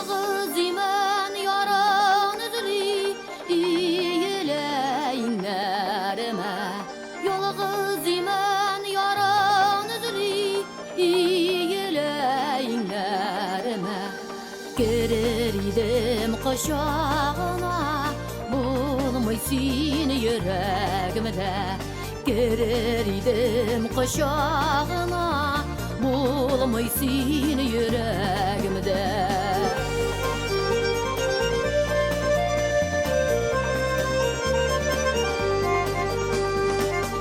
Yalğız imen yaran üzülü iyileyinlerime. Yalğız imen yaran üzülü iyileyinlerime. Girer idim koşağına, bulmaysın yüreğimde. Girer idim koşağına, bulmaysın yüreğimde.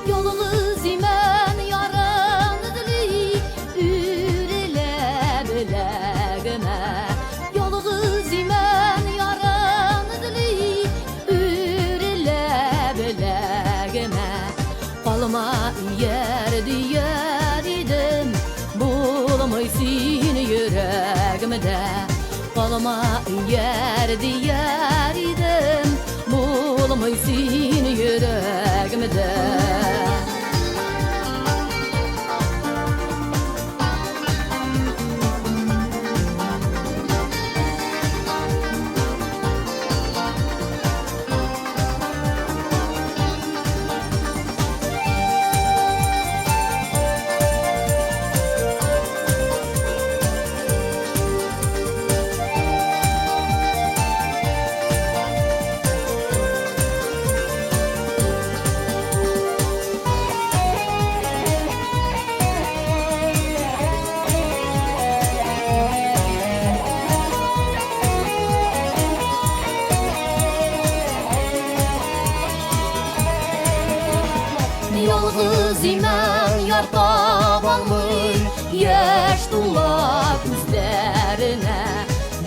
Yalğız imen yaran üzülü ürele bileğime. Yalğız imen yaran üzülü ürele bileğime. Qalma yer diyer idim, bulmaysın yüreğimde. Qalma yer diyer idim, bulmaysın yüreğimde. Yalğız imen yar tabanmay, yaş dula gözlerine.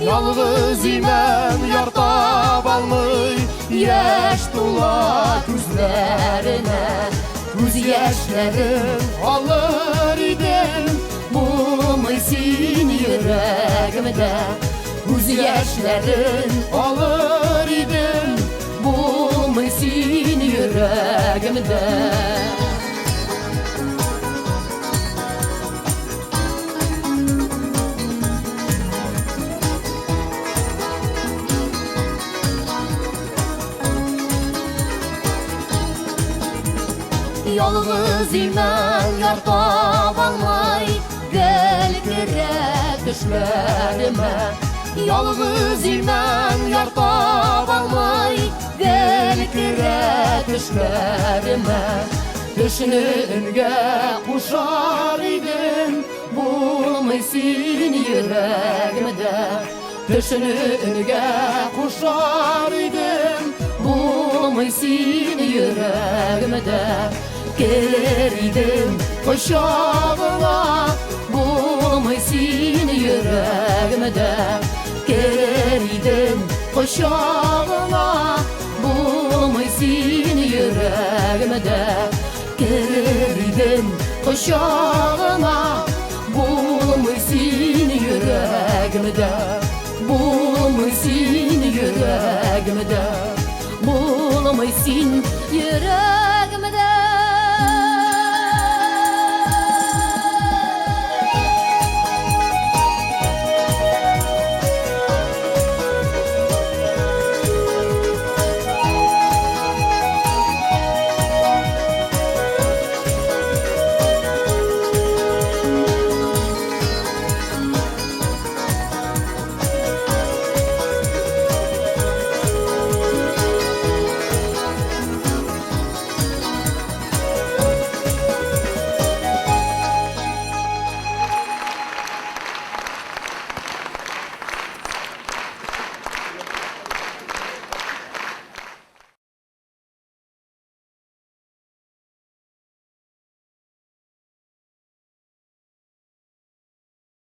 Yalğız imen yar tabanmay, yaş dula gözlerine. Göz yaşlarım alır idim, bulmaysın yüreğimde. Göz yaşlarım alır idim, bulmaysın yüreğimde. Yalğız imen yar tabanmay, gel girek düşlerime. Yalğız imen yar tabanmay, gel girek düşlerime. Düşününge kuşar idim, bulmaysın yüreğimde. Düşününge kuşar idim, bulmaysın yüreğimde. Gelir idim koşağına, bulmaysın yüreğimde. Gelir idim koşağına, bulmaysın yüreğimde. Gelir idim koşağına, bulmaysın yüreğimde. Bulmaysın yüreğimde. Bulmaysın yüreğimde.